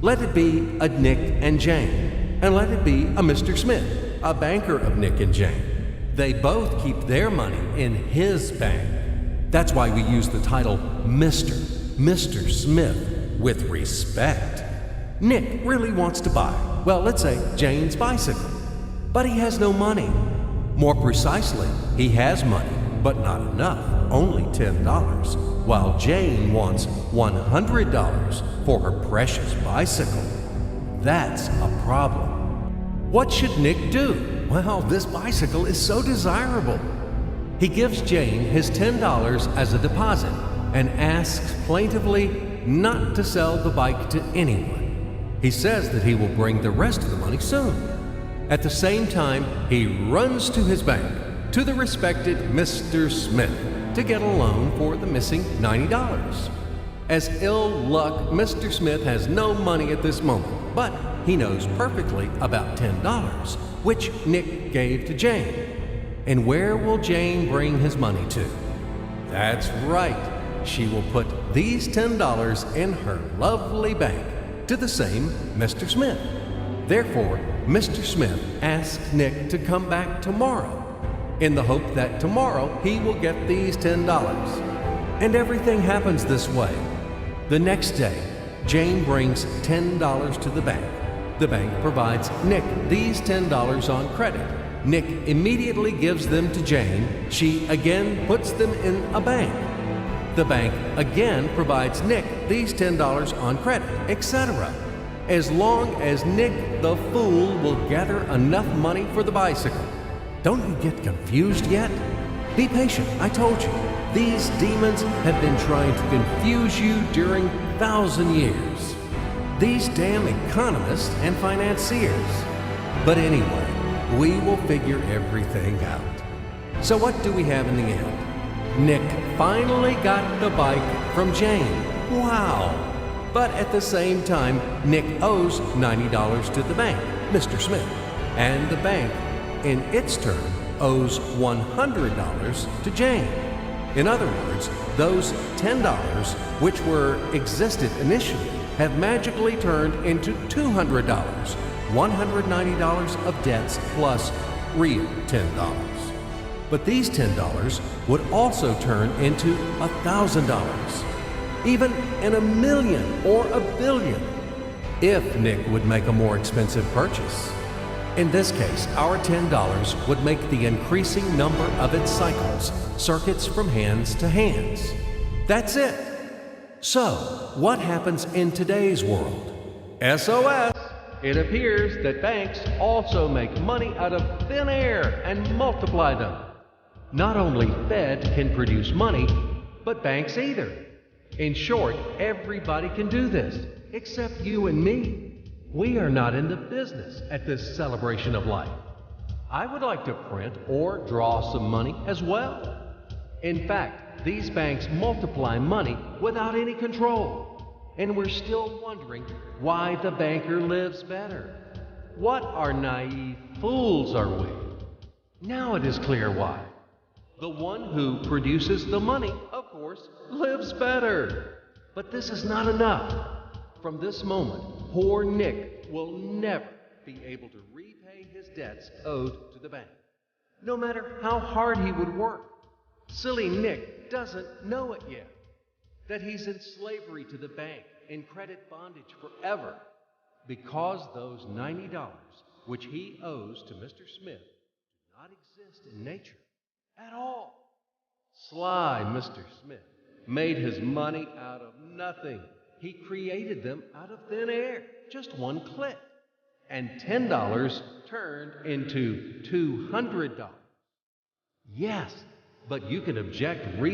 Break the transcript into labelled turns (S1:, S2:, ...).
S1: Let it be a Nick and Jane, and let it be a Mr. Smith, a banker of Nick and Jane. They both keep their money in his bank. That's why we use the title Mr. Smith with respect. Nick really wants to buy, well, let's say Jane's bicycle, but he has no money. More precisely, he has money, but not enough, only $10, while Jane wants $100 for her precious bicycle. That's a problem. What should Nick do? Well, this bicycle is so desirable. He gives Jane his $10 as a deposit and asks plaintively not to sell the bike to anyone. He says that he will bring the rest of the money soon. At the same time, he runs to his bank, to the respected Mr. Smith, to get a loan for the missing $90. As ill luck, Mr. Smith has no money at this moment, but he knows perfectly about $10, which Nick gave to Jane. And where will Jane bring his money to? That's right. She will put these $10 in her lovely bank to the same Mr. Smith. Therefore, Mr. Smith asks Nick to come back tomorrow in the hope that tomorrow he will get these $10. And everything happens this way. The next day, Jane brings $10 to the bank. The bank provides Nick these $10 on credit. Nick immediately gives them to Jane. She again puts them in a bank. The bank again provides Nick these $10 on credit, etc. As long as Nick the fool will gather enough money for the bicycle. Don't you get confused yet? Be patient, I told you. These demons have been trying to confuse you during 1,000 years. These damn economists and financiers. But anyway, we will figure everything out. So what do we have in the end? Nick finally got the bike from Jane. Wow! But at the same time, Nick owes $90 to the bank, Mr. Smith, and the bank, in its turn, owes $100 to Jane. In other words, those $10, which existed initially, have magically turned into $200, $190 of debts plus real $10. But these $10 would also turn into $1,000, even in $1 million or $1 billion, if Nick would make a more expensive purchase. In this case, our $10 would make the increasing number of its cycles, circuits from hands to hands. That's it. So, what happens in today's world? SOS! It appears that banks also make money out of thin air and multiply them. Not only Fed can produce money, but banks either. In short, everybody can do this, except you and me. We are not in the business at this celebration of life. I would like to print or draw some money as well. In fact, these banks multiply money without any control. And we're still wondering why the banker lives better. What naive fools are we? Now it is clear why. The one who produces the money, of course, lives better. But this is not enough. From this moment, poor Nick will never be able to repay his debts owed to the bank, no matter how hard he would work. Silly Nick doesn't know it yet, that he's in slavery to the bank, in credit bondage forever, because those $90 which he owes to Mr. Smith do not exist in nature at all. Sly Mr. Smith made his money out of nothing. He created them out of thin air, just one click. And $10 turned into $200. Yes, but you can object reasonably.